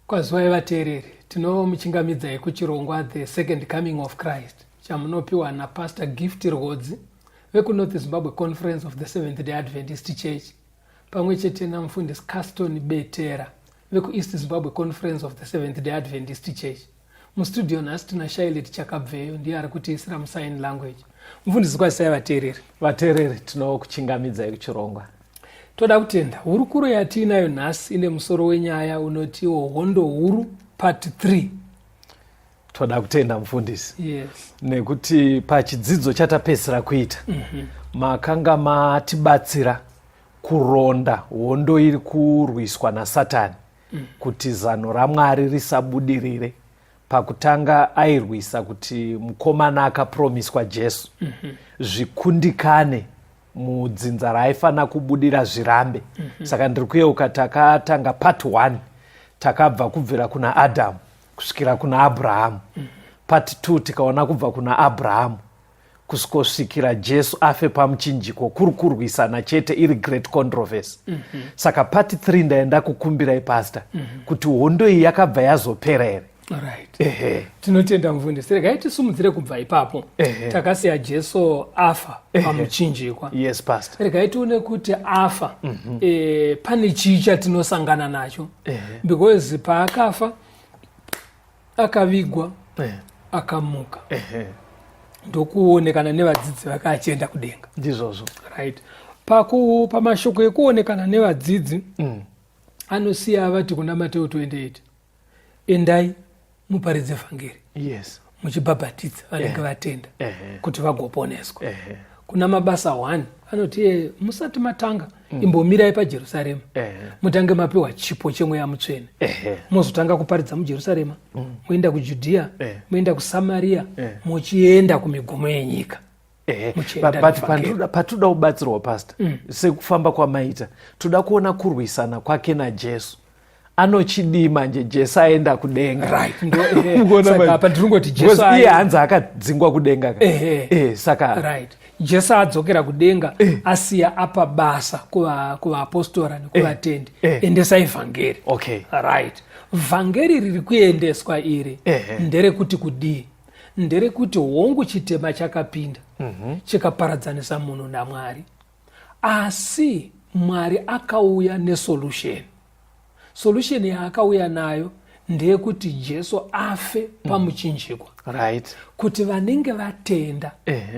Kwazwai vateereri, tinomuchingamidzai kuchirongwa The Second Coming of Christ chamunopiwa naPastor Gift Rhodzi vekuNorth Zimbabwe Conference of the Seventh Day Adventist Church pamwe chete namufundisi Caston Betera vekuEast Zimbabwe Conference of the Seventh Day Adventist Church. Mustudio nhasi tina Shailet Chakabveyo ndiye ari kutiisira musign language. Mufundisi kwazisai vateereri. Vateereri tinokuchingamidzai kuchirongwa. Toda kutenda hurukuro yatiinayo nhasi ine musoro wenyaya unotiwo hondo huru part 3. Toda kutenda mufundisi. Yes. Nekuti pachidzidzo chatapedzisira kuita makanga matibatsira kuronda hondo iri kurwiswa naSatani kuti zano raMwari risabudirire. Pakutanga airwisa kuti mukomana akapromiswa Jesu zvikundikane mudzinza raifana kubudira zvirambe. Saka ndiri kuyeuka takatanga part 1 takabva kubvira kuna Adamu kusvikira kuna Abrahamu. Part 2 tikaona kubva kuna Abrahamu kusvikira Jesu afe pamuchinjiko, kuri kurwisana chete, iri great controversy. Saka part 3 ndaenda kukumbirai pastor kuti hondo iyi yakabva yazopera here. Right. Tinotenda mufundisi. Regai tisumudzire kubva ipapo. Takasiya Jesu afa pamuchinjikwa. Yes, pastor. Regai tione kuti afa pane chii chatinosangana nacho. Because paakafa akavigwa akamuka. Ndokuonekana nevadzidzi vake achienda kudenga. Ndizvozvo. Right. Pamashoko ekuonekana nevadzidzi anosiya vati kuna Mateo 28 endai muparidze vhangeri. Yes. Muchibhabhatidza vanenge vatenda kuti vagoponeswa. Kuna mabasa 1 anoti musati matanga imbomirai paJerusarema mutange mapiwa chipo chemweya mutsvene muzotanga kuparidza muJerusarema muenda kuJudhea muenda kuSamaria muchienda kumigomo yenyika. Patoda kubatsirwa pastor sekufamba kwamaita toda kuona kurwisana kwake naJesu. Anochidii manje Jesu aenda kudenga. Right. Saka apa ndingoti Jesu iye hanzi akadzingwa kudenga saka right. Jesu adzokera kudenga asiya apa basa kuvaapostora nekuvatendi endesai vhangeri. Okay. Right. Vhangeri riri kuendeswa iri nderekuti kudii? Nderekuti hongu chitema chakapinda chikaparadzanisa munhu naMwari, asi Mwari akauya nesolution. Solution yaakauya nayo ndeyekuti Jesu afe pamuchinjikwa. Right. Kuti vanenge vatenda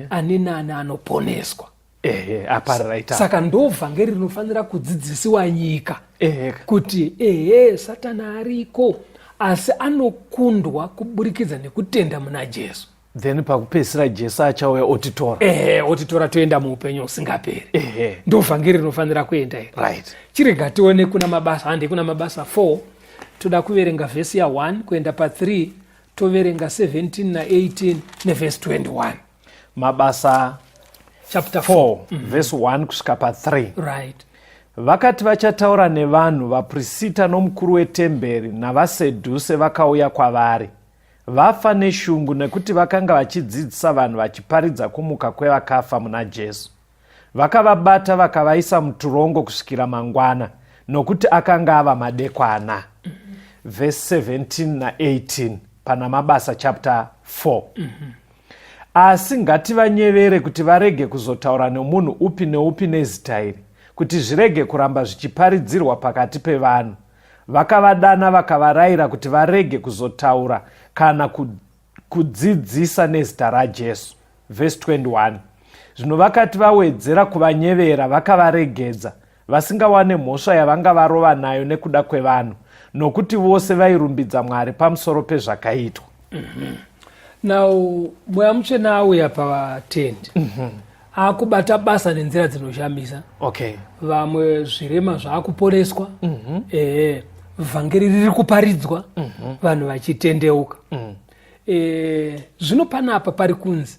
ani nani anoponeswa. Right. Saka ndo vhangeri rinofanira kudzidzisiwa nyika kuti Satana ariko asi anokundwa kuburikidza nekutenda muna Jesu. Then pakupedzisira Jesu achauya otitora. Otitora toenda muupenyu usingaperi. Ndo vhangeri rinofanira kuenda iri. Right. Chirega tione kuna mabasa 4 toda kuverenga vhesi ya 1 kuenda pa3 toverenga 17 na 18 nevhesi 21. Mabasa chapter 4 verse 1 kusvika pa3. Right. Vakati vachataura nevanhu, vaprista nomukuru wetemberi navasedhuse vakauya kwavari. Vafa neshungu nekuti vakanga vachidzidzisa vanhu vachiparidza kumuka kwevakafa muna Jesu. vakavabata vakavaisa mutorongo kusvikira mangwana, nokuti akanga ava madekwana. Verse 17 na18 pana Mabasa chapter 4. Asi ngativanyevere kuti varege kuzotaura nemunhu upi neupi nezita iri, kuti zvirege kuramba zvichiparidzirwa pakati pevanhu. Vakavadana vakavarayira kuti varege kuzotaura kana kudzidzisa nezita raJesu. Verse 21. Zvino vakati vawedzera kuvanyevera vakavaregedza, vasingawane mhosva yavanga varova nayo nekuda kwevanhu, nokuti vose vairumbidza Mwari pamusoro pezvakaitwa. Now mweya mutsvene auya pavatendi akubata basa nenzira dzinoshamisa. Okay. Vamwe zvirema zvaakuporeswa, vhangeri riri kuparidzwa, vanhu vachitendeuka. Zvino panapa pari kunzi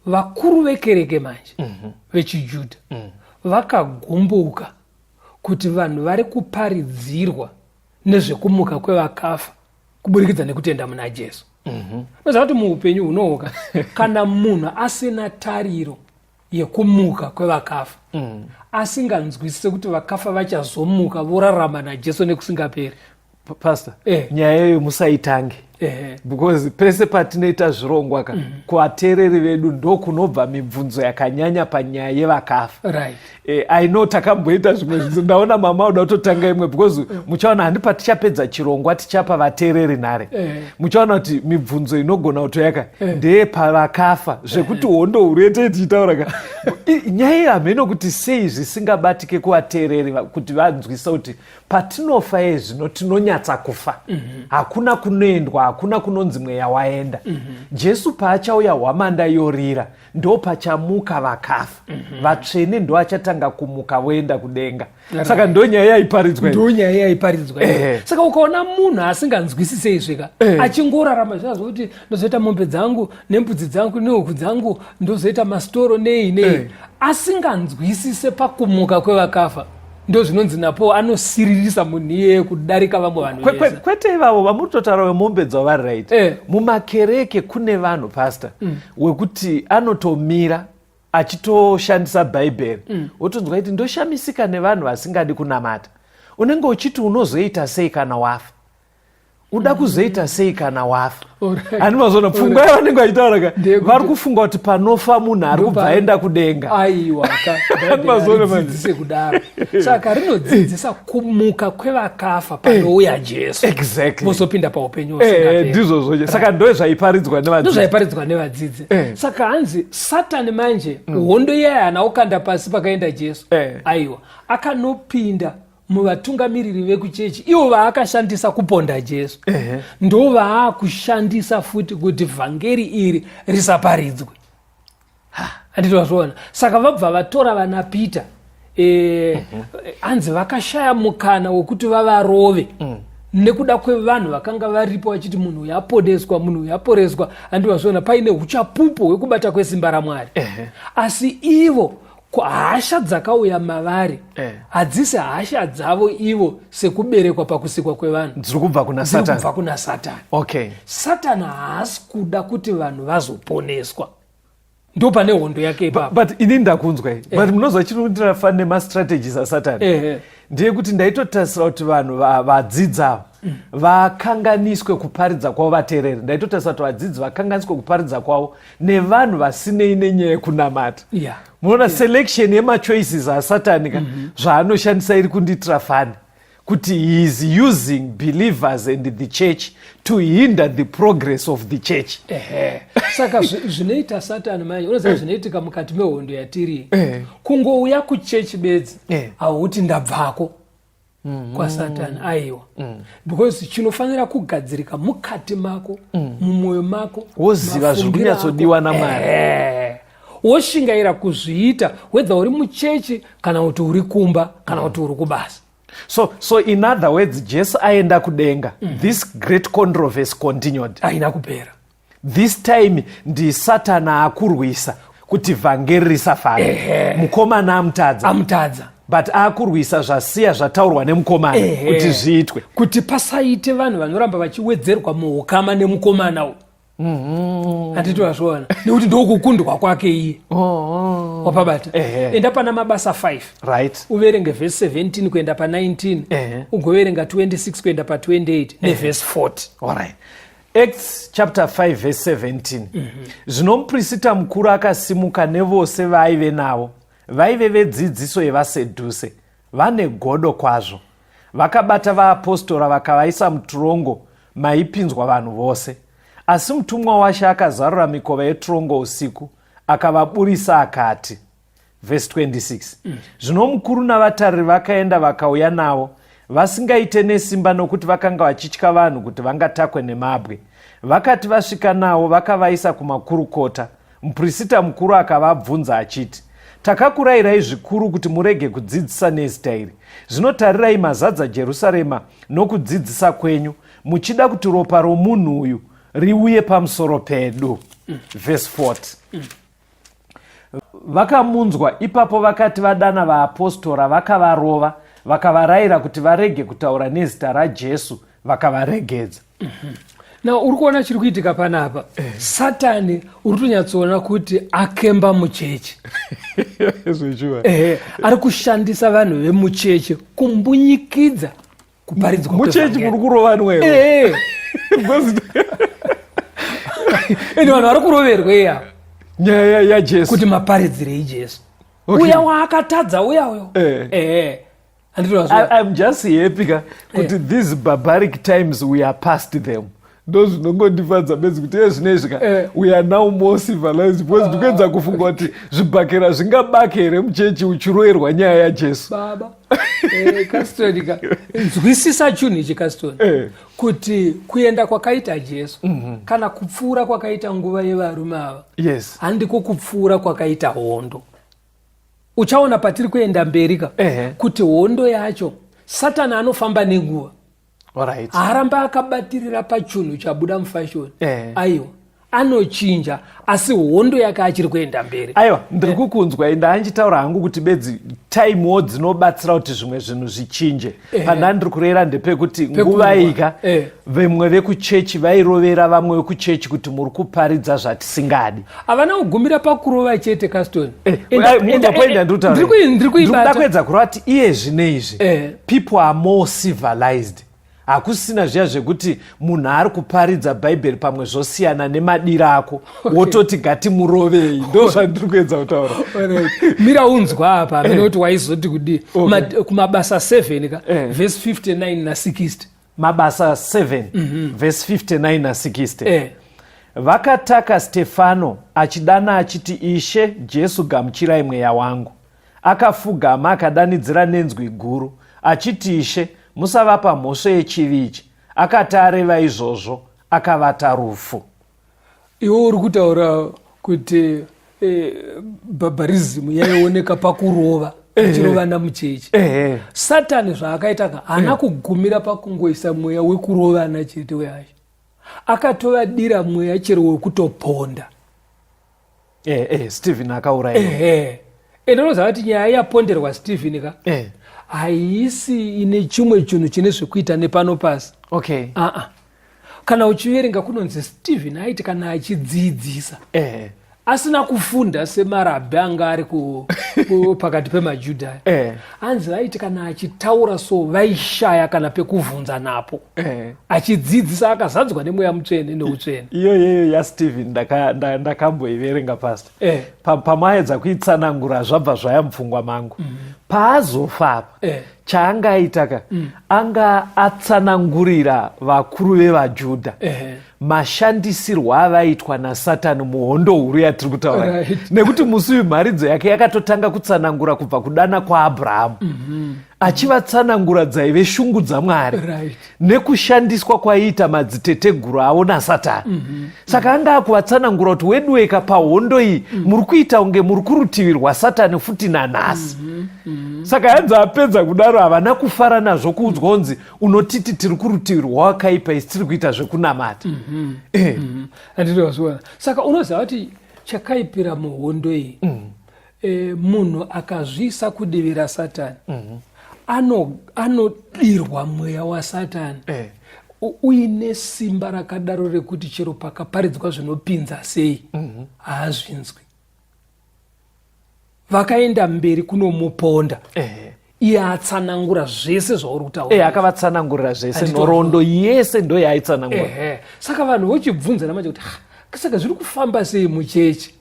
vakuru vekereke manje vechijudha vakagumbuka kuti vanhu vari kuparidzirwa nezvekumuka kwevakafa kuburikidza nekutenda muna Jesu. Maziva kuti muupenyu hunohoka kana munhu asina tariro yekumuka kwevakafa, asinganzwisise kuti vakafa vachazomuka vorarama naJesu nekusingaperi. Pastor, nyaya iyoyo musaitange. Because pese patinoita zvirongwa kuvateereri vedu ndokunobva mibvunzo yakanyanya panyaya yevakafa. Right. I know takamboita zvimwe zvinhu, ndaona mama uda kutotanga imwe, because muchaona handi patichapedza chirongwa tichapa vateereri nhare. Muchaona kuti mibvunzo inogona kutoyaka ndeye pavakafa, zvekuti hondo hurete tichitaura nyaya iyi hameno kuti sei zvisingabatike kuvateereri kuti vanzwisa kuti patinofa zvino tinonyatsa kufa. Hakuna kunoendwa, hakuna kunonzi mweya waenda. Jesu paachauya hwamanda yorira ndo pachamuka vakafa. Vatsvene ndo achatanga kumuka voenda kudenga. Saka ndo nyaya yaiparidzwa. Ndo nyaya yaiparidzwa. Saka ukaona munhu asinganzwisise izvika achingorarama zvazvokuti ndozoita mombe dzangu nembudzi dzangu nehuku dzangu ndozoita mastoro nei asinganzwisise pakumuka kwevakafa, ndo zvinonzi napo anosiririsa munhu iyeye kudarika vamwe vanhu. Kwete ivavo vamutotaura wemombe dzavari right. Mumakereke kune vanhu pastor wekuti anotomira achitoshandisa bhaibheri wotonzwa kuti ndoshamisika nevanhu vasingadi kunamata. Unenge uchiti unozoita sei kana wafa? Uda kuzoita sei kana wafa? Ani mazona pfungwa yavanenge vachitaura vari kufunga kuti panofa munhu ari kubva aenda kudenga. Aiwa rinodzidzise kudaro. Saka rinodzidzisa kumuka kwevakafa panouya Jesu. Exactly. Vozopinda paupenyu husingaperi. Ndizvo zvoje. Saka ndo zvaiparidzwa nevadzidzi. Ndo zvaiparidzwa nevadzidzi. Saka hanzi Satani manje hondo iye anaokanda pasi pakaenda Jesu. Aiwa akanopinda muvatungamiriri vekuchechi ivo vaakashandisa kuponda Jesu. Ndo vaakushandisa futi kuti vhangeri iri risaparidzwe. Handiti wazviona. Saka vabva vatora vana Pita, hanzi vakashaya mukana wekuti vavarove nekuda kwevanhu vakanga varipo vachiti munhu yaponeswa, munhu yaporeswa. Handiti wazviona, paine uchapupu hwekubata kwesimba raMwari. Asi ivo hasha dzakauya mavari hadzisi hasha dzavo ivo sekuberekwa pakusikwa kwevanhu, dziri kubva kuna Satani. Okay. Satani haasi kuda kuti vanhu vazoponeswa. Ndo pane hondo yake ipapo. But ini ndakunzwa but munozwa chiri kuti ndinafana nemastrategies aSatani. Ndiye kuti ndaitotarisira kuti vanhu vadzidza vakanganiswe kuparidza kwavo vateereri. Ndaitotarisira kuti vadzidzi vakanganiswe kuparidza kwavo nevanhu vasinei nenyaya yekunamata. Munoona selection yemachoices aSatani zvaanoshandisa iri kundiitira fani kuti he is using believers and the church to hinder the progress of the church. Saka zvinoita Satani manje unoziva zvinoitika mukati mehondo yatiri kungouya kuchechi bedzi hauti ndabvako kwa Satani. Aiwa because chinofanira kugadzirika mukati mako, mumwoyo mako, woziva zviri kunyatsodiwa naMwari, woshingaira kuzviita whether uri muchechi kana kuti uri kumba kana kuti uri kubasa. So in other words, Jesu aenda kudenga. This great controversy continued. Aina kupera. This time ndi Satana akurwisa kuti vhangeri risafara. Mukomana amutadza. But akurwisa zvasiya zvataurwa nemukomana kuti zviitwe. Kuti pasaite vanhu vanoramba vachiwedzerwa muukama nemukomana uyu. handiti wazviona nekuti ndokukundwa kwake iye wapabata. Enda pana mabasa 5 right, uverenge vhesi 17 kuenda pa19 ugoverenga 26 kuenda pa28 nevhesi 40. alright. Acts chapter 5 verse 17. Zvino muprista mukuru akasimuka nevose vaive navo, vaive vedzidziso yevasedhuse, vane godo kwazvo. Vakabata vaapostora vakavaisa mutorongo maipinzwa vanhu vose. Asi mutumwa washe akazarura mikova yetorongo usiku, akavaburisa akati. Verse 26. Zvino mukuru navatariri vakaenda vakauya navo, vasingaite nesimba nokuti vakanga vachitya vanhu kuti vangatakwe nemabwe. Vakati vasvika navo vakavaisa kumakurukota. Muprista mukuru akavabvunza achiti, takakurayirai zvikuru kuti murege kudzidzisa nezita iri. Zvino tarirai, mazadza Jerusarema nokudzidzisa kwenyu, muchida kuti ropa romunhu uyu riuye pamusoro pedu. Verse 40. Vakamunzwa. Ipapo vakati vadana vaapostora vakavarova, vakavarayira kuti varege kutaura nezita raJesu, vakavaregedza. Na uri kuona chiri kuitika panapa, Satani uri kunyatsoona kuti akemba mucheche. Ari kushandisa vanhu vemucheche kumbunyikidza kuparidzwa mucheche muri kurova nwewo. Ende vanhu vari kuroverwa iya nyaya yaJesu kuti maparidzire iJesu. Uya waakatadza uya uyo. I'm just happy kuti these barbaric times we are past them. Ndo zvinongondifadza bedzi kuti ezvinezvika we are now more civilized, because ndikuedza kufunga kuti zvibhakera zvingabake here muchechi uchiroerwa nyaya yaJesu. Baba Kastonika nzwisisa chinhu ichi Kastoni, kuti kuenda kwakaita Jesu kana kupfuura kwakaita nguva yevarume ava, yes, handiko kupfuura kwakaita hondo. Uchaona patiri kuenda mberi kuti hondo yacho Satani anofamba nenguva. Alright. Haramba akabatirira pachinhu chabuda mufashoni. Aiwa, anochinja, asi hondo yake achiri kuenda mberi. Aiwa, ndiri kukunzwa. Enda anchitaura hangu kuti bedzi timewo dzinobatsira kuti zvimwe zvinhu zvichinje. Pana ndiri kureva ndepekuti nguva ika vemwe vekuchechi vairovera vamwe vekuchechi kuti muri kuparidza zvatisingadi. Havana kugumira pakurova chete Kastoni. Ndiri kuedza kureva kuti iye zvineizvi people are more civilized. Hakusina zviya zvekuti munhu ari kuparidza bhaibheri pamwe zvosiyana nemadira ako wototi gatimurovei. Ndo zvandiri kuedza kutaura. Mira unzwa apa nekuti waizoti kudi kumabasa 7 verse 59 na 60. Mabasa 7 verse 59 na 60. Vakataka Stefano achidana achiti, Ishe Jesu, gamuchirai mweya wangu. Akafugama akadanidzira nenzwi guru achiti, Ishe, musavapa mhosva yechivi ichi. Akati areva izvozvo akavata rufu. Iwo uri kutaura kuti barbarism yaioneka pakurova achirova namucheche. Satani zvaakaita haana kugumira pakungoisa mweya wekurovana chete weyacho, akatovadira mweya chero wekutoponda. Stephen akauraya. Ndinoziva kuti nyaya yaponderwa Stephen haisi ine chimwe chinhu chine zvekuita nepano pasi. Kana uchiverenga kunonzi Stephen aiti kana achidzidzisa asina kufunda semarabhi anga ari pakati pemajudha, hanzi aiti kana achitaura so vaishaya kana pekuvhunza napo. Achidzidzisa akazadzwa nemweya mutsvene neutsvene. Iyoyo yaStephen ndakamboiverenga pasta. Pamaedza kuitsanangura zvabva zvayamupfungwa mangu. Paazofa apa chaangaita anga atsanangurira vakuru vevajudha mashandisirwo avaitwa naSatani muhondo huru yatiri kutaura. Nekuti musi mharidzo yake yakatotanga kutsanangura kubva kudana kwaAbhurahamu, achivatsanangura dzaive shungu dzaMwari nekushandiswa kwaiita madziteteguru avo naSatani. Saka anga akuvatsanangura kuti wedweka pahondo iyi muri kuita kunge muri kurutivi rwaSatani futi nanhasi. Saka hanzi apedza kudaro havana kufara nazvo kuudzwa kunzi unotiti tiri kurutivi rwawakaipa isi tiri kuita zvekunamata. Andinoziva. Saka unoziva kuti chakaipira muhondo iyi, munhu akazvisa kudivira Satani anodirwa mweya waSatani. uine simba rakadaro rekuti chero pakaparidzwa zvinopinza sei haazvinzwi. Vakaenda mberi kunomuponda iye atsanangura zvese zvauri kutaura. Akavatsanangurira zvese, nhoroondo yese ndo yaitsanangura. Saka vanhu vochibvunza namaje kuti saka zviri kufamba sei muchechi.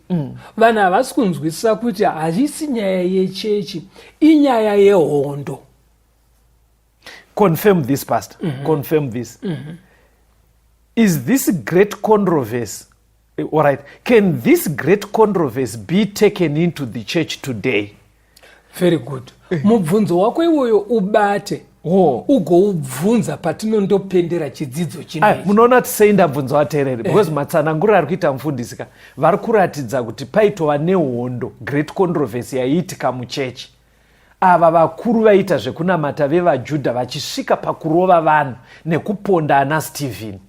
Vanhu havasi kunzwisisa kuti hazvisi nyaya yechechi, inyaya yehondo. Confirm this, Pastor. Confirm this. Is this great controversy, all right, can this great controversy be taken into the church today? Very good. Mubvunzo wako iwoyo ubate ugoubvunza patinondopendera chidzidzo chinechi. Munoona tisei ndabvunza vateereri because matsananguriro ari kuita mufundisika vari kuratidza kuti paitova nehondo, great controversy yaiitika muchechi. Ava vakuru vaita zvekunamata vevajudha vachisvika pakurova vanhu nekuponda ana Stephen,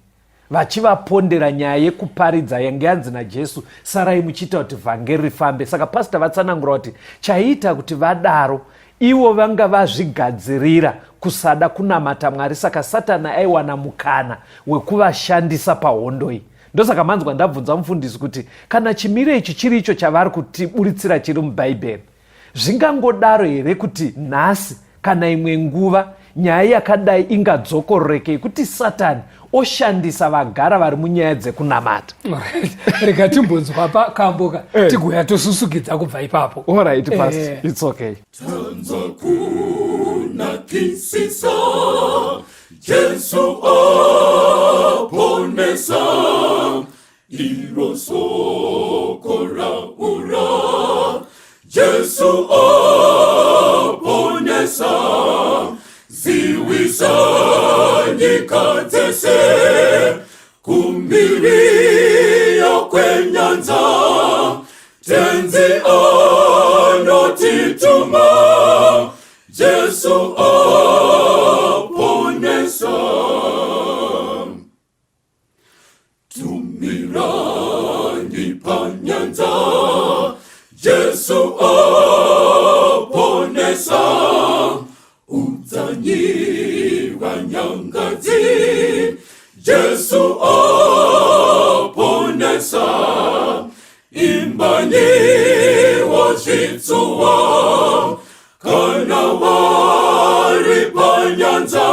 vachivapondera nyaya yekuparidza yange yanzi naJesu, sarai muchiita kuti vhangeri rifambe. Saka pastor vatsanangura kuti chaiita kuti vadaro ivo vanga vazvigadzirira kusada kunamata Mwari, saka Satani aiwana mukana wekuvashandisa pahondo iyi. Ndosaka manzwa ndabvunza mufundisi kuti kana chimiro ichi chiri icho chavari kutiburitsira chiri mubhaibheri, zvingangodaro here kuti nhasi kana imwe nguva nyaya yakadai ingadzokorerekei kuti Satani oshandisa vagara vari munyaya dzekunamata? Rega timbonzwa pakamboka tigoya tosusukidza kubva ipapo. All right, Pastor. It's okay. Tanza kunakisisa Jesu aponesa iro sokora ura Jesu aponesa ziwisa nyika dzese kumbiri yokwenyanza tenzi anotituma Jesu aponesa tumirani panyanza Jesu aponesa udzanyirwa nyangadzi Jesu aponesa imbani wozvitsuwa kana vari panyanza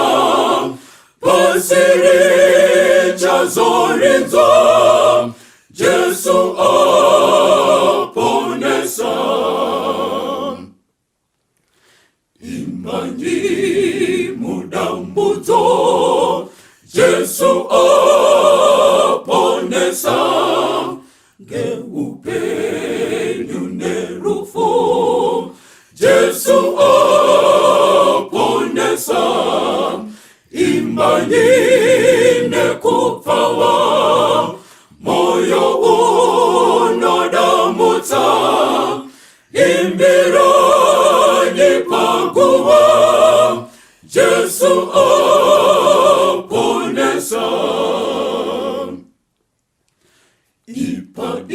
pasiri chazorinzwa Jesu aponesa imbani mudambudzo Jesu aponesa ngeupenyu nerufu Jesu aponesa imbani nekupfawa moyo unodamutsa imbirani paguva Jesu aponesa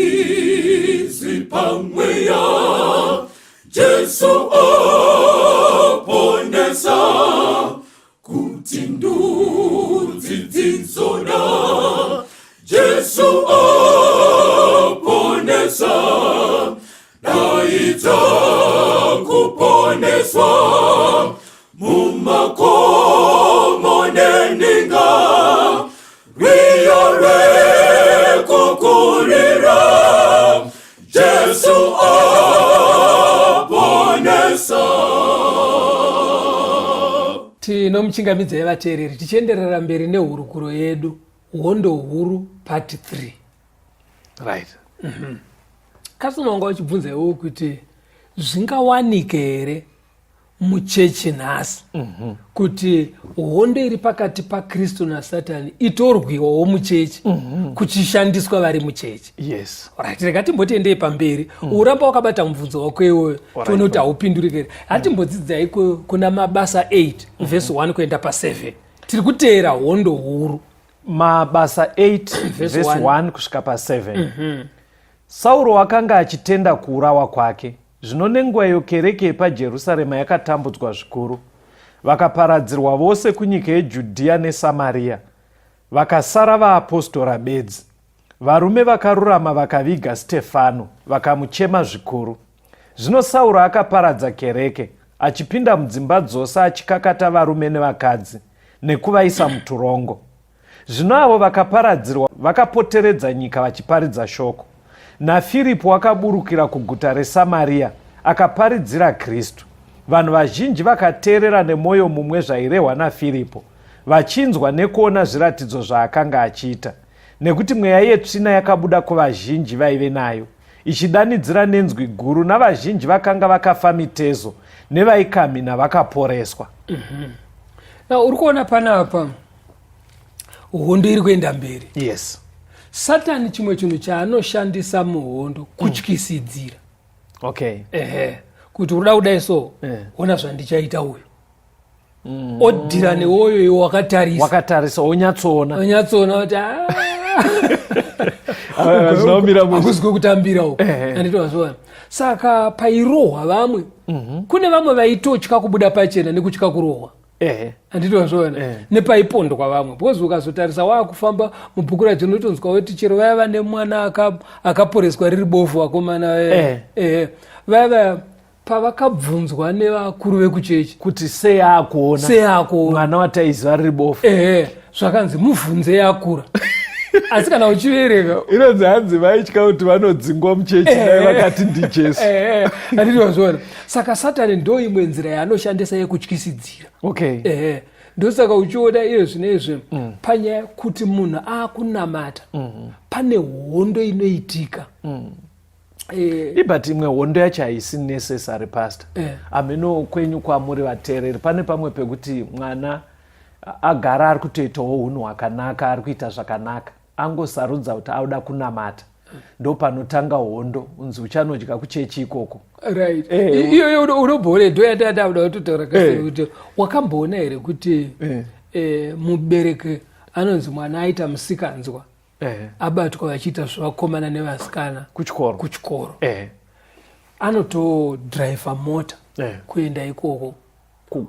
ipadizi pamweya Jesu aponesa kuti ndudzi dzidzona Jesu aponesa daidza kuponeswa mumakomo neninga riyo rekukurira Jesu aponesa. Tinomuchingamidza vateereri tichienderera mberi nehurukuro yedu hondo huru part 3. Right. Kasinonga uchibvunza iwo kuti zvingawanike here muchechi nhasi kuti hondo iri pakati paKristu naSatani itorwiwawo muchechi kuchishandiswa vari muchechi? Yes. Right, rega timbotiendei pamberi uramba wakabata mubvunzo wako iwoyo tione kuti haupindurikeri. Hatimbodzidzai kuna Mabasa 8 verse 1 kuenda pa7 tiri kuteera hondo huru. Mabasa 8 verse 1 kusvika pa7. Sauro akanga achitenda kuurawa kwake. Zvino nenguva iyo kereke yepaJerusarema yakatambudzwa zvikuru. Vakaparadzirwa vose kunyika yeJudhea neSamaria. vakasara vaapostora bedzi. Varume vakarurama vakaviga Stefano vakamuchema zvikuru. Zvino Sauro akaparadza kereke, achipinda mudzimba dzose achikakata varume nevakadzi nekuvaisa muturongo. Zvino avo vakaparadzirwa vakapoteredza nyika vachiparidza shoko. NaFiripo akaburukira kuguta reSamaria akaparidzira Kristu. Vanhu vazhinji vakateerera nemwoyo mumwe zvairehwa naFiripo, vachinzwa nekuona zviratidzo zvaakanga achiita, nekuti mweya yetsvina yakabuda kuvazhinji vaive nayo, ichidanidzira nenzwi guru, navazhinji vakanga vakafa mitezo nevaikamhina vakaporeswa. Uri kuona panapa hondo iri kuenda mberi. Yes. Satani chimwe chinhu chaanoshandisa muhondo kutyisidzira. Okay. Kuti uruda kudai so ona zvandichaita uyu. Odhira newoyo iwo wakatarisa onyatsoona kuti akuzwe kutambira uko. Anditozvona. Saka pairohwa vamwe kune vamwe vaitotya kubuda pachena nekutya kurohwa. Anditozvona. Nepaipondwa vamwe. Because ukazotarisa wakufamba mubhuku rajinotonzwa kuti chero vaiva nemwana akaporeswa riri bofu vakomana vaiva pavakabvunzwa nevakuru vekuchechi kuti sei akuona mwana wataiziva riri bofu, zvakanzi mubvunze yakura. Asi kana uchivereka inonzi hanzi vaitya kuti vanodzingwa muchechi dai vakati ndiJesu. Anditozvona. Saka Satani ndo imwe nzira yaanoshandisa yekutyisidzira. Okay. Ndosaka uchiona iyo zvinezve panyaya kuti munhu akunamata pane hondo inoitika. But imwe hondo yacho haisi necessary, pastor. Ameno kwenyu kwamuri vateereri, pane pamwe pekuti mwana agara ari kutoitawo unhu hwakanaka, ari kuita zvakanaka, angosarudza kuti auda kunamata, ndo panotanga hondo, unzi uchanodya kuchechi ikoko. Right. Iyo unobhone ndo yatatakuda kutotaura kasere kuti wakamboona here kuti mubereki anonzi mwana aita musikanzwa abatwa vachiita zvavakomana nevasikana kuchikoro. Anotodhiraivha mota kuenda ikoko.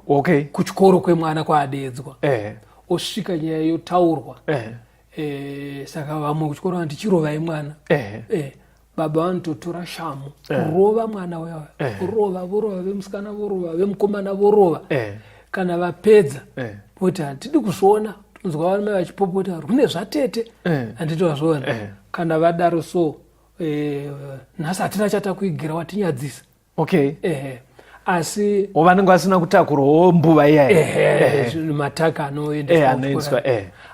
Okay. Kuchikoro kwemwana kwaadedzwa. Osvika nyaya yotaurwa. Saka vamwe kuchikoro vanoti chirovai mwana. Baba vanototora shamu kurova mwana wavo, vorova vemusikana, vorova vemukomana, vorova. Kana vapedza voti hatidi kuzviona, tonzwa varume vachipopota rune zvatete. Handitozviona. Kana vadaro so nhasi hatina chatakuigira watinyadzisa. Okay. Asi vanenge vasina kutakurwawo mbuva iyayi. Mataka anoendeswa.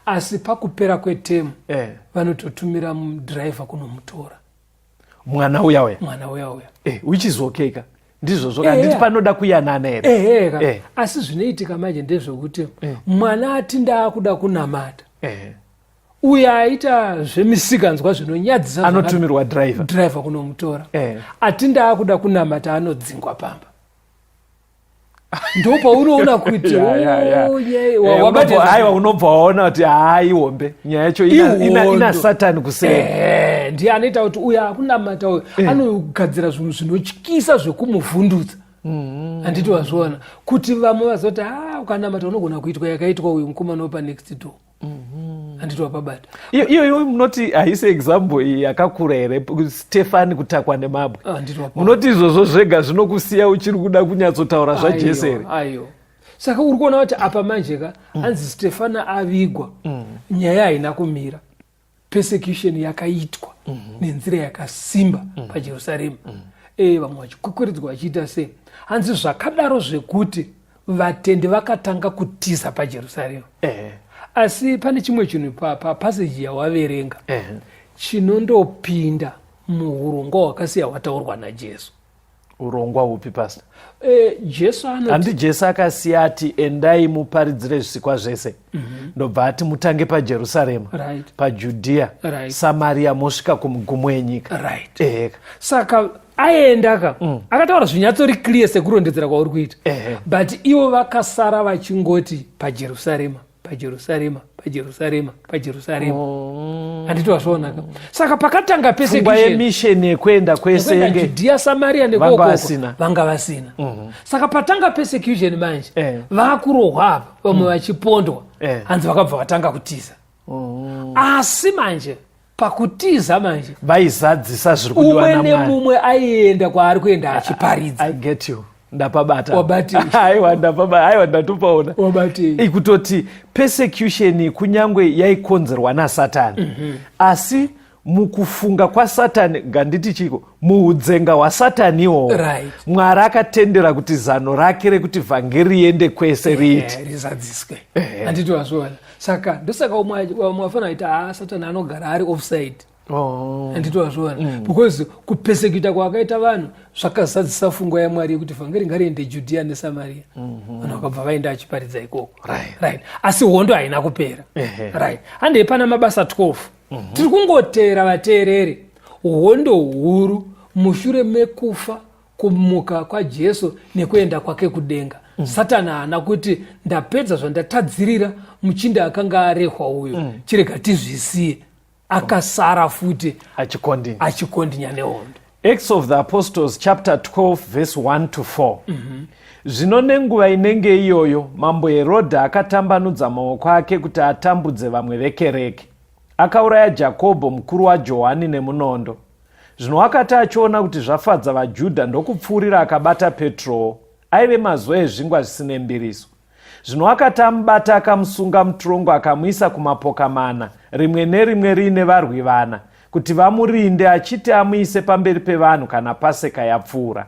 Asi pakupera kwetemu vanototumira mudhiraivha kunomutora mwana uya. Which is okay ka. Ndizvo zvokanditi panoda kuyanana here. Asi zvinoitika manje ndezvokuti mwana ati ndaakuda kunamata. Uya aita zvemisikanzwa zvinonyadzisa anotumirwa dhiraivha kunomutora. Ati ndaakuda kunamata anodzingwa pamba. Ndo paunoona kuti haiwa unobva waona kuti haaiombe nyaya yacho ina Satani kuseri. Ndiye anoita kuti uya akunamata uyo anogadzira zvinhu zvinotyisa zvekumuvhundutsa. Handiti wazviona kuti vamwe vazoti ukanamata unogona kuitwa yakaitwa uyu mukomana wepa next door. Handiti wapabata. Iyo munoti haisi example iyi yakakura here, Stefani kutakwa nemabwe. Munoti izvozvo zvega zvinokusiya uchiri kuda kunyatsotaura zvaJesu here. Aiyo. Saka uri kuona kuti apa manjeka hanzi Stefana avigwa, nyaya haina kumira. Persecution yakaitwa nenzira yakasimba paJerusarema. Vamwe vachikwekweredzwa vachiita sei. Hanzi zvakadaro zvekuti vatendi vakatanga kutiza paJerusarema. Asi pane chimwe chinhu papaseji yawaverenga chinondopinda muurongwa hwakasiya hwataurwa naJesu. Urongwa upi pastor? Jesu handi Jesu akasiya ati endai muparidzire zvisikwa zvese. Ndobva ati mutange paJerusarema, paJudhea, Samaria, mosvika kumugumo enyika. Saka aenda akataura zvinyatsori clear sekurondedzera kwauri kuita. But ivo vakasara vachingoti paJerusarema. Handiti wazvaonaka. Saka pakatanga persecution yemission yekuenda kwese Judea, Samaria nekoko vanga vasina. Saka patanga persecution manje vakurohwa apa vamwe vachipondwa hanzi vakabva vatanga kutiza. asi manje pakutiza manje vaizadzisa zviri kudiwa umwe naMwari. nemumwe aienda kwaari kuenda achiparidza. I get you. Ndapabata. Wabati. Aiwa ndatopaona. Wabati. Kutoti persecution kunyange yaikonzerwa naSatani. Asi mukufunga kwaSatani nganditi chiko muudzenga hwaSatani iwowo. Right. Mwari akatendera kuti zano rake rekuti vhangeri riende kwese riiti. Rizadziswe. Handiti wazviona. Saka ndosaka umwe wafana kuita Satani anogara ari offside. Handiti wazviona. Because kupersecute kwakaita vanhu zvakazadzisa fungo yaMwari yekuti vhangeri ngariende Judea neSamaria. Vanhu vakabva vaenda achiparidza ikoko. Right. Asi hondo haina kupera. Right. Hande pana mabasa 12. Tiri kungotera vateereri hondo huru mushure mekufa kumuka kwaJesu nekuenda kwake kudenga. Satani haana kuti ndapedza zvandatadzirira muchinda akanga arehwa uyu chirega tizvisiye. Akasara futi achikondinya nehondo. Acts of the Apostles chapter 12 verse 1 to 4. Zvino nenguva inenge iyoyo mambo Herodhi akatambanudza maoko ake kuti atambudze vamwe vekereke. Akauraya Jakobho mukuru waJohani nemunondo. Zvino akati achiona kuti zvafadza vaJudha ndokupfuurira akabata Petrowo. Aive mazuva ezvingwa zvisine mbiriso. Zvino akati amubata akamusunga mutorongo akamuisa kumapoka mana, rimwe nerimwe riine varwi vana, kuti vamurinde achiti amuise pamberi pevanhu kana Paseka yapfuura.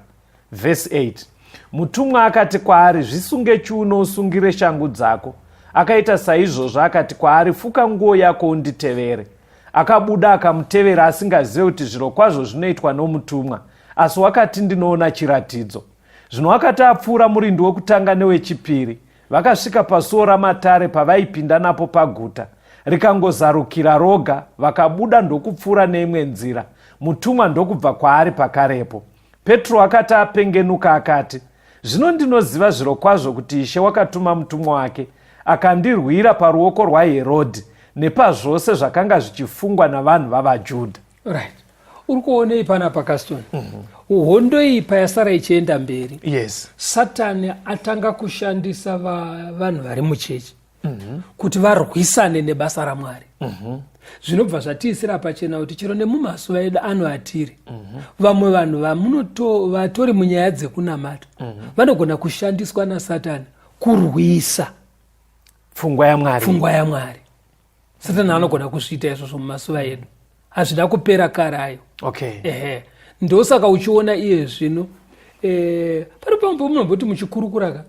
Verse 8. Mutumwa akati kwaari, zvisunge chiuno usungire shangu dzako. Akaita saizvozvo akati kwaari, fuka nguo yako unditevere. Akabuda akamutevera asingazive kuti zviro kwazvo zvinoitwa nomutumwa, asi wakati ndinoona chiratidzo. Zvino akati apfuura murindi wokutanga newechipiri, vakasvika pasuo ramatare pavaipinda napo paguta. Rikangozarukira roga, vakabuda ndokupfuura neimwe nzira. Mutumwa ndokubva kwaari pakarepo. Petro akati apengenuka akati, zvino ndinoziva zviro kwazvo kuti Ishe wakatuma mutumwa wake akandirwira paruoko rwaHerodhi nepazvose zvakanga zvichifungwa navanhu vavaJudha. Right. Uri kuonei panapa Kaston. Hondo iyi payasara ichienda mberi. Yes. Satani atanga kushandisa vanhu vari muchechi kuti varwisane nebasa raMwari. Zvinobva zvatiisira pachena kuti chero nemumazuva edu ano atiri, vamwe vanhu vatori munyaya dzekunamata vanogona kushandiswa naSatani kurwisa pfungwa yaMwari. Satani anogona kuzviita izvozvo mumazuva edu. Hazvida kupera karayo. Okay. Ndosaka uchiona iye zvino pari pamwe munomboti muchikurukura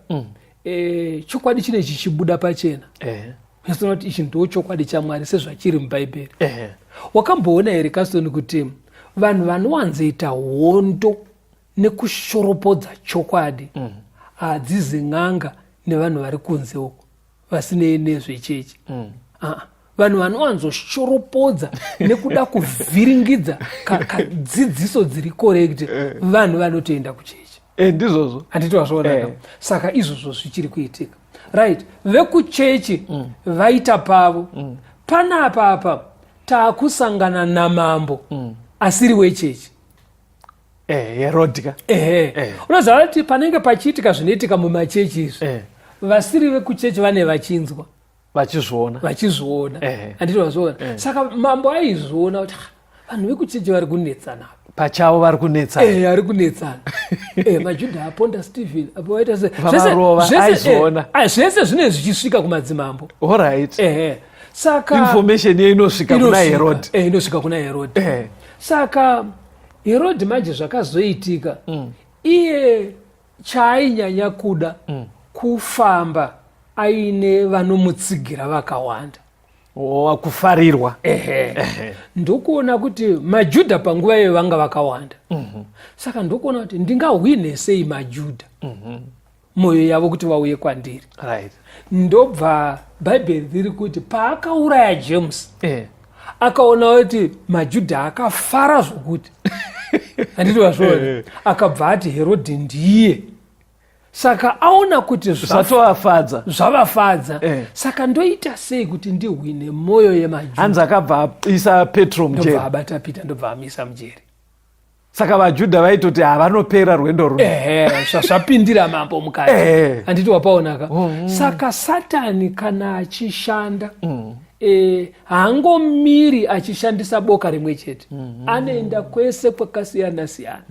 chokwadi chine chichibuda pachena. Masina kuti ichi ndo chokwadi chaMwari sezvachiri muBhaibheri. Wakamboona here Kaston kuti vanhu vanowanzoita hondo nekushoropodza chokwadi hadzizi n'anga nevanhu vari kunze uko vasinei nezvechechi. Vanhu vanowanzoshoropodza nekuda kuvhiringidza kadzidziso dziri correct vanhu vanotoenda kuchechi. Ndizvozvo. Handiti wazviona. Saka izvozvo zvichiri kuitika. Right. Vekuchechi vaita pavo. Panapa apa taakusangana namambo asiri wechechi. Herodhi. Unoziva kuti panenge pachiitika zvinoitika mumachechi izvi, vasiri vekuchechi vane vachinzwa. Vachizviona. Handiti wazviona. Saka mambo aizviona kuti vanhu vekuchechi vari kunetsana. Pachavo vari kunetsana. Ari kunetsana. MaJudha aponda Stephen apo waita se. Vamarova aizviona. Zvese zvine zvichisvika kumadzimambo. All right. Saka information inosvika kuna Herodhi. Inosvika kuna Herodhi. Saka Herodhi manje zvakazoitika. Iye chainyanya kuda kufamba aine vanomutsigira vakawanda. Kufarirwa. Ndokuona kuti maJudha panguva iyo vanga vakawanda. Saka ndokuona kuti ndingahwine sei maJudha moyo yavo kuti vauye kwandiri. Right. Ndobva Bhaibheri riri kuti paakauraya James akaona kuti maJudha akafara zvokuti handiti wazviona, akabva ati Herodhi ndiye. Saka aona kuti zvavafadza. Saka ndoita sei kuti ndihwine moyo yemaJudha. Hanzi akabva isa Petro mujeri. Ndobva abata Peter ndobva amisa mujeri. Saka vaJudha vaitoti havanopera rwendo runo. Zvapindira mambo mukati. Handiti wapaonaka. Saka Satani kana achishanda haangomiri achishandisa boka rimwe chete, anoenda kwese kwakasiyana siyana.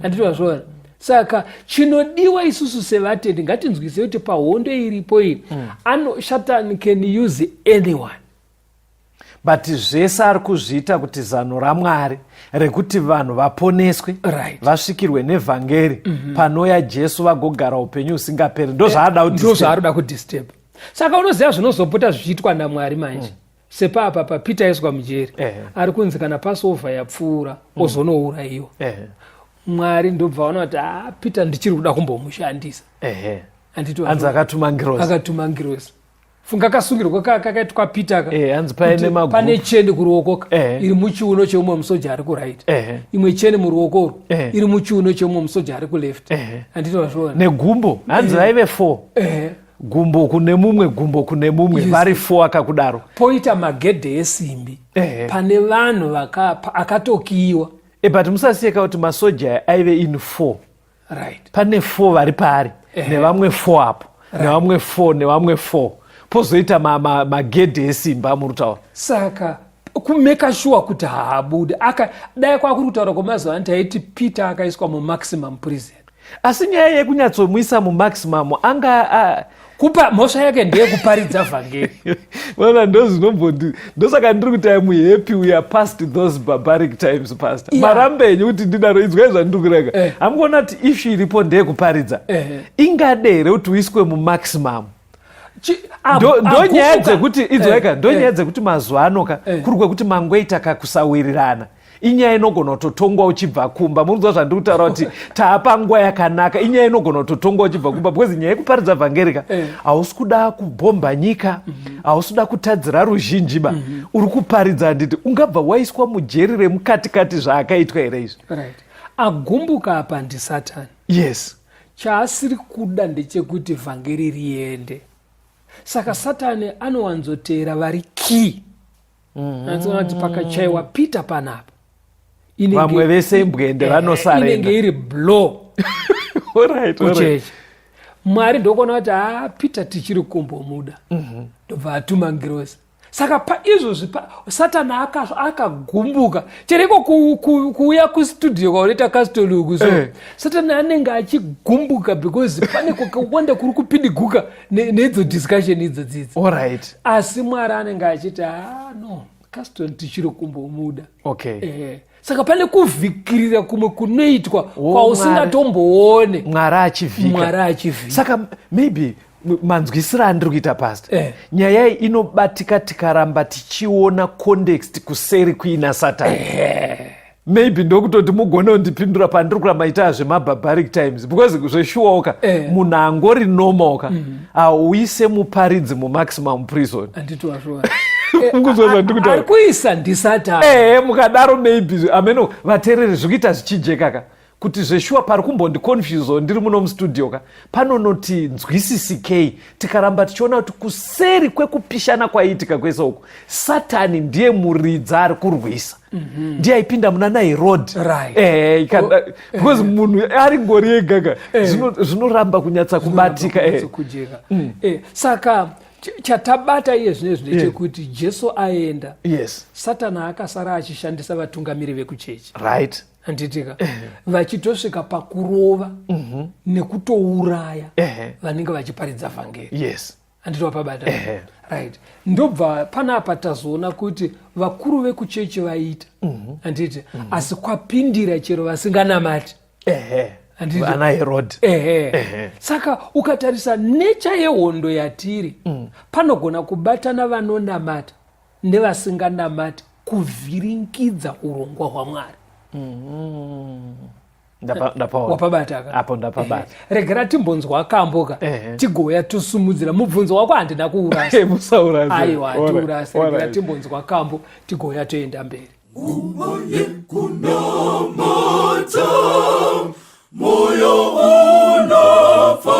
Handitozvona. Saka chinodiwa isusu sevatendi ngatinzwise kuti pahondo iripo iyi Satan can use anyone. But zvese ari kuzviita kuti zano raMwari rekuti vanhu vaponeswe, vasvikirwe nevhangeri, panouya Jesu vagogara upenyu husingaperi, ndozvaanoda kudisturb. Saka unoziva zvinozopota zvichiitwa naMwari manje. Sepapa paPeter aiswa mujeri, ari kunzi kana Passover yapfuura ozonourayiwa. Mwari ndobva vaona kuti Peter ndichiri kuda kumbomushandisa. Anzi akatuma ngirozi. Funga kasungirwa kakaitwa Peter anzi pane cheni kuruoko iri muchiuno cheumwe musoja ari kuraiti. Imwe cheni muruoko iri muchiuno cheumwe musoja ari kuleft. Handitozvona. Negumbo anzi vaive 4. Gumbo kune mumwe vari 4 akakudaro. Poita magedhe esimbi pane vanhu akatokiyiwa. But musasiyeka kuti masoja aive in 4. Pane 4 vari pari nevamwe 4 apo nevamwe 4 nevamwe 4 pozoita magedhe esimba murutaura. Saka kumeka sure kuti haabude dai kwakuri kutaura kwemazuva ano taiti Peter akaiswa mumaximum prison. Asi nyaya yekunyatsomuisa mumaximum anga kupa mhosva yake ndeyekuparidza vhangeri. Vana ndosaka ndiri kuti I'm happy we are past those barbaric times, pastor. Marambenyu kuti ndinaro idzwai zvandiri kurega. Hamukuona kuti issue iripo ndeyekuparidza. Ingade here kuti uiswe mumaximum. Ndonyaya dzekuti idzwaika, ndonyaya dzekuti mazuva anoka kuri kwekuti mangoita kakusawirirana. Inyaya inogona kutotongwa uchibva kumba. Munonzwa zvandiri kutaura kuti taapa nguva yakanaka. Inyaya inogona kutotongwa uchibva kumba because nyaya yekuparidza vhangerika hausi kuda kubhomba nyika, hausi kuda kutadzira ruzhinji ba. Uri kuparidza nditi ungabva waiswa mujeri remukatikati zvaakaitwa here izvi. Agumbuka apa ndiSatani. Yes. Chaasiri kuda ndechekuti vhangeri riende. Saka Satani anowanzoteera vari key. Anzona kuti pakachaiwa Peter panapa. Vamwe vese mbwende vanosarenda. Inenge iri blow. Alright. Mwari ndokona kuti Peter tichiri kumbomuda. Ndobva atuma ngirozi. Saka paizvozvi Satani akagumbuka. Chereko kuuya kustudio kwauneta kastoluku so. Satani anenge achigumbuka because pane kwakawanda kuri kupiniguka nedzo discussion idzo dzidzi. Alright. Asi Mwari anenge achiti no, Caston tichiri kumbomuda. Okay. Saka pane kuvhikirira kumwe kunoitwa kwausingatomboone Mwari achivhika. Saka maybe manzwisira andiri kuita pastor. Nyaya iyi inobatika tikaramba tichiona context kuseri kuina Satani. Maybe ndokutoti mugone kundipindura pandiri kuramba ita zvemabarbaric times because zveshuwaoka munhu angori nomoka auise muparidzi mumaximum prison. Anditwazvona. Ari kuisa ndiSatani. Mukadaro maybe ameno vateereri zvikuita zvichijekaka kuti zveshuwa pari kumbondiconfuse ndiri muno mustudio ka panonoti nzwisisikei tikaramba tichiona kuti kuseri kwekupishana kwaiitika kwese uku Satani ndiye muridza ari kurwisa. Ndiye aipinda muna naHerod. Because munhu ari ngori yegaka zvinoramba kunyatsa kubatika. Saka chatabata iye zvinezvi ndechekuti Jesu aenda. Satani akasara achishandisa vatungamiri vekuchechi. Handitika vachitosvika pakurova nekutouraya vanenge vachiparidza vhangeri. Handiti wapabata. Ndobva panapa tazoona kuti vakuru vekuchechi vaita. Handiti asi kwapindira chero vasinganamati. Ana Herod. Saka ukatarisa nature yehondo yatiri panogona kubatana vanonamata nevasinganamati kuvhiringidza urongwa hwaMwari. Wapabata apo ndapabata. Regera timbonzwa kamboka tigoya tusumudzira mubvunzo wako handina kuurasa. Musaurasa. Aiwa tiurasa. Regera timbonzwa kambo tigoya toenda mberi. Umaye kunamata moyo unafawa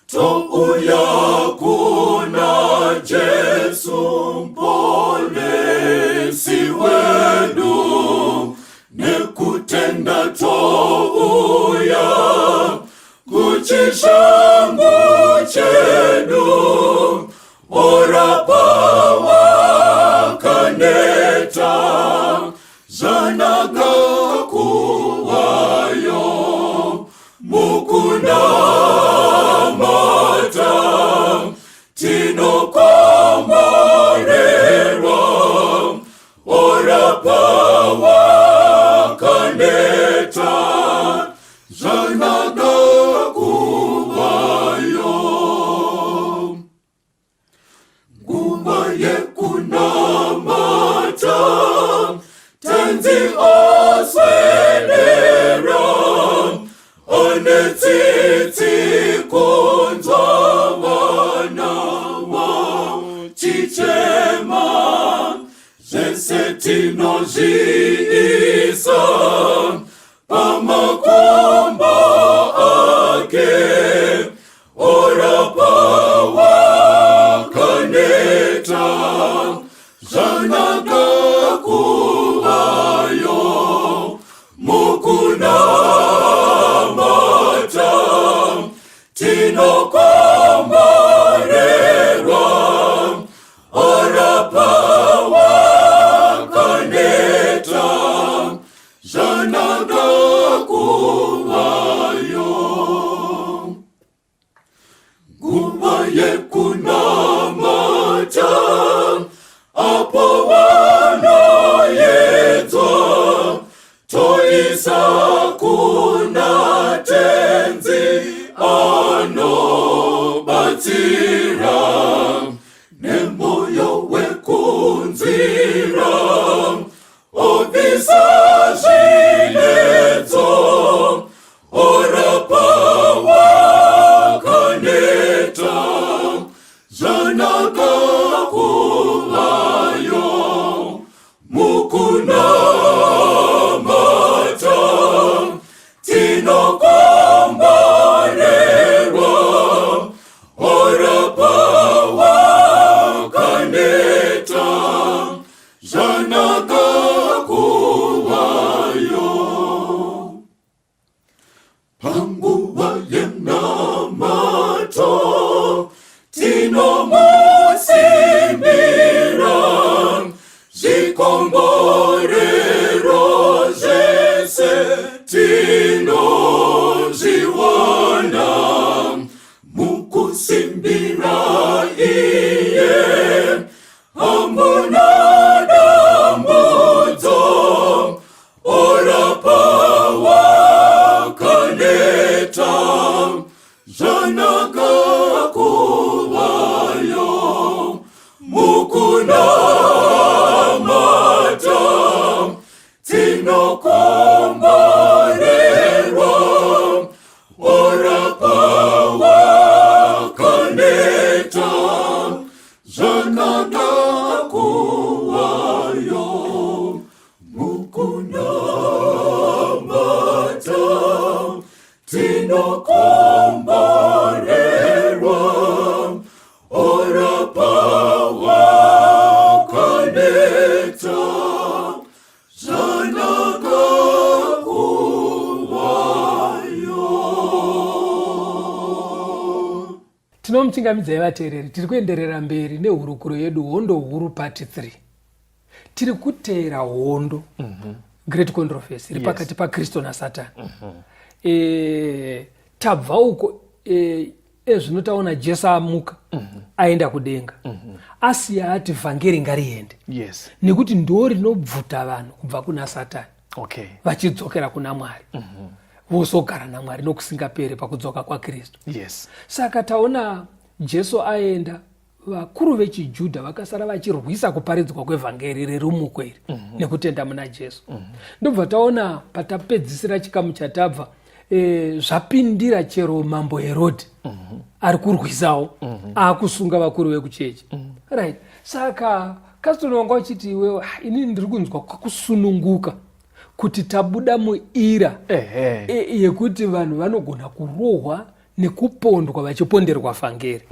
touya kuna Jesu mponesi wedu nekutenda touya kuchishangu chedu orapa tinokomborerwa orapa wakaneta zvanaka kuvayo nguva yekunamata tenzi oswedera onetsitsi kunzwa vana vachichema zvese tinozviisa pamakomba ake orapa wakaneta zvanaka kuvayo mukunamata tinokomborerwa orapa wakaneta zvanaka kuvayo nguva yekunamata apo vanoyedzwa toisa kuna tenzi anobatsira nemoyo wekunzira obvisa zviledzo orapa wakaneta zvanaka kuvayo mukunamata tinokomborerwa orapa wakaneta zvanaka kuvayo panguva yenamato tinomusimbira zvikomborero zvese tinozviwana mukusimbira iye hamuna dambudzo orapa wakaneta zvanaka kuvayo mukunamata tinokomborerwa orapa wakaneta zvanaka kuvayo mukunamata tinokomborerwa orapa wakaneta zvanaka kuvayo. Tinomuchingamidzai vateereri, tiri kuenderera mberi nehurukuro yedu hondo huru part 3. Tiri kuteera hondo great controversy iri pakati paKristu naSatani. Tabva uko ezvino taona Jesu amuka aenda kudenga asiya ati vhangeri ngariende, nekuti ndo rinobvuta vanhu kubva kuna Satani vachidzokera kuna Mwari vosogara naMwari nokusingaperi pakudzoka kwaKristu. Saka taona Jesu aenda, vakuru vechiJudha vakasara vachirwisa kuparidzwa kwevhangeri rerumuko iri nekutenda muna Jesu. Ndobva taona patapedzisira chikamu chatabva zvapindira chero mambo Herodhi ari kurwisawo akusunga vakuru vekuchechi. Right. Saka kastononga uchiti iwewe ini ndiri kunzwa kwakusununguka kuti tabuda muira yekuti vanhu vanogona kurohwa nekupondwa vachiponderwa vhangeri.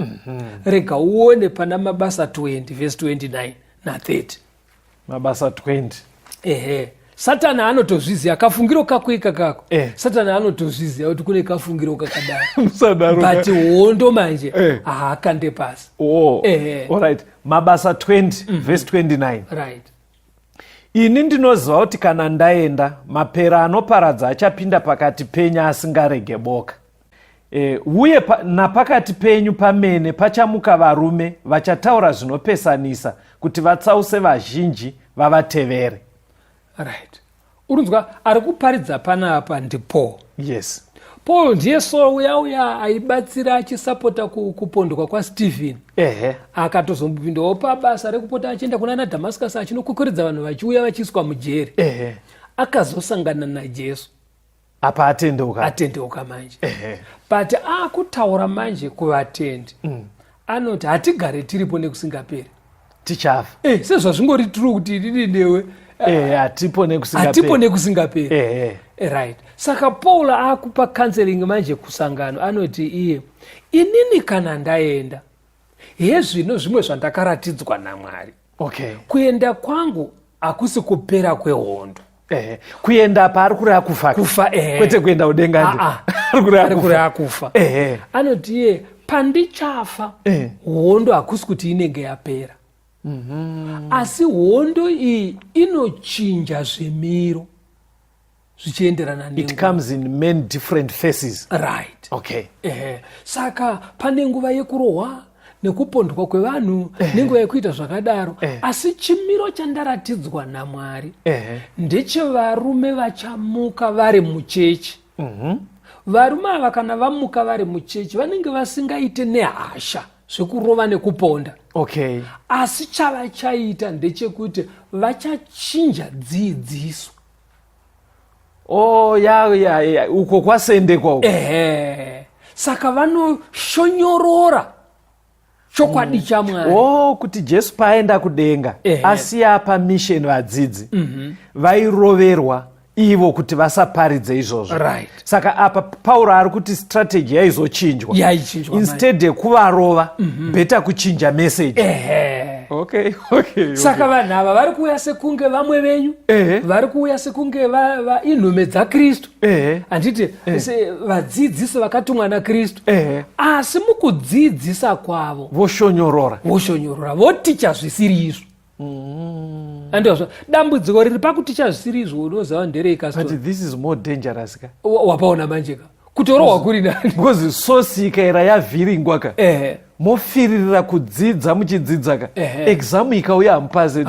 Rega uone pana Mabasa 20 verse 29 na 30. Mabasa 20. Satani anotozviziva kafungiro kako ikakako. Satani anotozviziva kuti kune kafungiro kakadaro. But hondo manje haakande pasi. Alright. Mabasa 20 verse 29. Right. Ini ndinoziva kuti kana ndaenda mapera anoparadza achapinda pakati penyu asingarege boka. uye napakati penyu pamene pachamuka varume vachataura zvinopesanisa kuti vatsause vazhinji vavatevere. Right. Urunzwa ari kuparidza panapa ndi Paul. Yes. Paul ndiye Saul uya aibatsira achisapota kupondwa kwa Stephen. Akatozombopindawo pabasa rekupota achienda kuna Damascus achinokukuridza vanhu vachiuya vachiswa mujeri. Akazosangana naJesu. Apa atendeuka manje. But akutaura manje kuvatendi. Anoti hatigare tiripo nekusingaperi. Tichafa. Sezvazvingori tiri kuti riri newe. Hatipo nekusingaperi. Right. Saka Paul akupa counseling manje kusangano. Anoti iye, inini kana ndaenda, zvino zvimwe zvandakaratidzwa naMwari. Kuenda kwangu hakusi kupera kwehondo. Kuenda apa ari kureva kufa. Kwete kuenda udenga. Ari kureva kufa. Anoti iye, pandichafa, hondo hakusi kuti inenge yapera. Asi hondo iyi inochinja zvemiro zvichienderana nenguva. It comes in many different faces. Right. Okay. Saka pane nguva yekurohwa nekupondwa kwevanhu nenguva yekuita zvakadaro. Asi chimiro chandaratidzwa naMwari ndechevarume vachamuka vari muchechi. Varume ava kana vamuka vari muchechi vanenge vasingaite nehasha zvekurova nekuponda. Asi chavachaita ndechekuti vachachinja dzidziso. Uko kwasendekwa. Saka vanoshonyorora chokwadi chaMwari. Kuti Jesu paenda kudenga asiya pamisheni vadzidzi vairoverwa ivo kuti vasaparidze izvozvo. Saka apa Pauro ari kuti strategy yaizochinjwa. Instead yekuvarova beta kuchinja message. Saka vanhu ava vari kuuya sekunge vamwe venyu, vari kuuya sekunge inhume dzaKristu, handiti vadzidzisi vakatumwa naKristu. Asi mukudzidzisa kwavo voshonyorora, voticha zvisiri izvo. Andizvo dambudziko riri pakuticha zvisiri izvo unoziva nderei kasito. But this is more dangerous. Wapaona manjeka kutorohwa kuri nani? Because sosi ikaira yavhiringwa ka. Mofiririra kudzidza muchidzidza ka. Exam ikauya amupaze.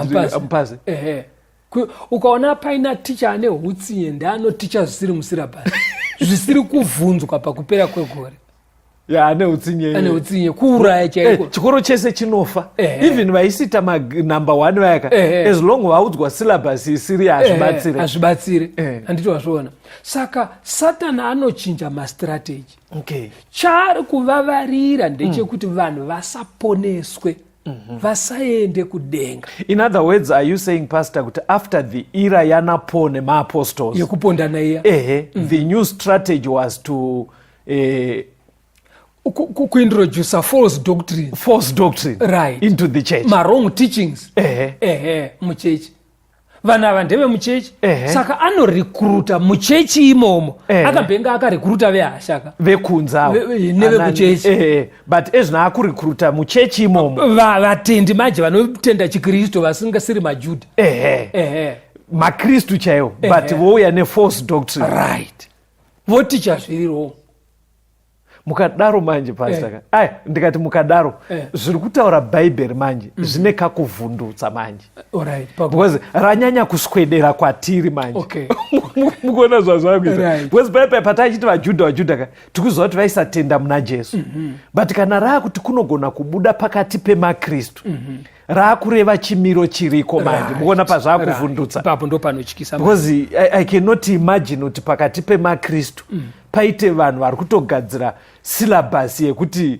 Ukaona paina ticha ane hutsinye ndanoticha zvisiri musirabhasi. Zvisiri kuvhunzwa pakupera kwegore. Ane utsinye kuuraya chaiko. Chikoro chese chinofa. Even vaisita number 1 vayaka. As long vaudzwa syllabus isiri hazvibatsire. Handiti wazviona. Saka Satana anochinja mastrategy. Chaari kuvavarira ndechekuti vanhu vasaponeswe. Vasaende kudenga. In other words, are you saying, Pastor, kuti after the era yanapone ma-apostles, yekupondana iya, the new strategy was to kuintroduce a false doctrine, right, into the church, wrong teachings muchechi. Vanhu ava ndeve muchechi, saka anorekruta muchechi imomo. Akabhenga akarekruta vehashaka vekunza nevekuchechi. But ezvina akurekruta muchechi imomo vatendi manje vanotenda chiKristu vasingasiri maJudha, maKristu chaiwo, but vouya ne-false doctrine, right, voticha zviri wrong. Mukadaro manje pastor, ndikati mukadaro zviri kutaura bhaibheri manje zvine kakuvhundutsa manje. Because ranyanya kuswedera kwatiri manje. Mukuona zvazvakuita. Because bhaibheri patachiti vaJudha ka tikuziva kuti vaisatenda muna Jesu. But kana raakuti kunogona kubuda pakati pemaKristu, raakureva chimiro chiriko manje. Mukuona pazvaakuvhundutsa. Ipapo ndo panotyisa. Because I cannot imagine kuti pakati pemaKristu paite vanhu vari kutogadzira syllabus yekuti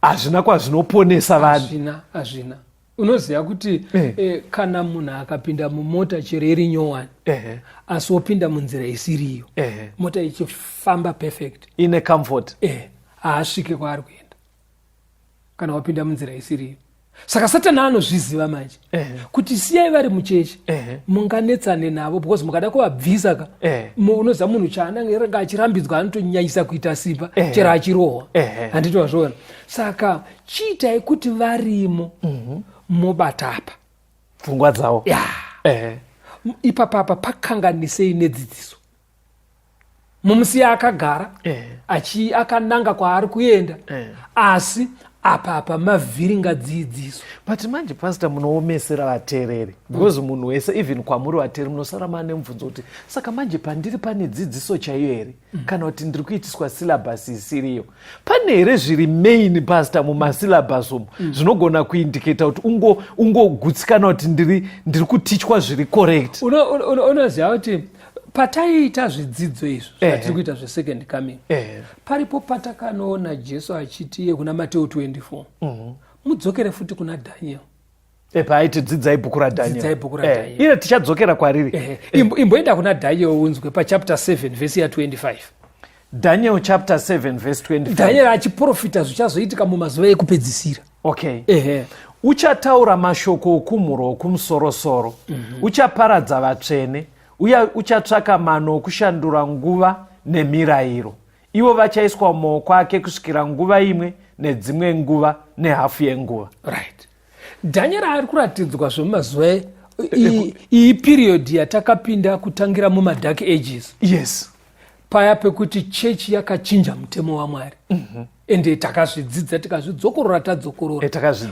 hazvina kwazvinoponesa vanhu. Hazvina. Unoziva kuti kana munhu akapinda mumota chero iri nyowani, asi wopinda munzira isiriyo, mota ichifamba perfect, ine comfort, haasvike kwaari kuenda kana wapinda munzira isiriyo. Saka Satana anozviziva manje kuti siyai vari muchechi munganetsane navo, because mukada kuvabvisa ka unoziva munhu chaananga achirambidzwa anotonyanyisa kuita simba chero achirohwa. Handiti wazviona. Saka chiitai kuti varimo mobatapa pfungwa dzavo. Ipapapa pakanganisei nedzidziso. mumusiya akagara akananga kwaari kuenda asi apa mavhiringa dzidziso. But manje pastor munoomesera vateereri because munhu wese even kwamuri vateereri munosara mane mubvunzo kuti saka manje pandiri pane dzidziso chaiyo here kana kuti ndiri kuitiswa syllabus isiriyo. Pane here zviri main pastor mumasyllabus umu zvinogona kuindicata kuti ungogutsikana kuti ndiri kutichwa zviri correct. Unoziva kuti pataiita zvidzidzo izvo zvatiri kuita zvesecond coming paripo patakanoona Jesu achiti kuna Mateo 24 mudzokere futi kuna Daniel paaiti dzidzai bhuku raDaniel. Ine tichadzokera kwariri. Imboenda kuna Daniel unzwe pachapter 7 vhesi ya25. Daniel chapter 7 verse 25. Daniel achiprofita zvichazoitika mumazuva ekupedzisira. Okay. Uchataura mashoko okumhuro okumusoro-soro. Uchaparadza vatsvene. Uya uchatsvaka mano okushandura nguva nemirayiro. Ivo vachaiswa mumaoko ake kusvikira nguva imwe nedzimwe nguva nehafu yenguva. Right. Daniel ari kuratidzwa zvemumazuva iyi period yatakapinda kutangira mumadark ages. Yes. Paya pekuti chechi yakachinja mutemo waMwari. Ende takazvidzidza tikazvidzokorora tadzokorora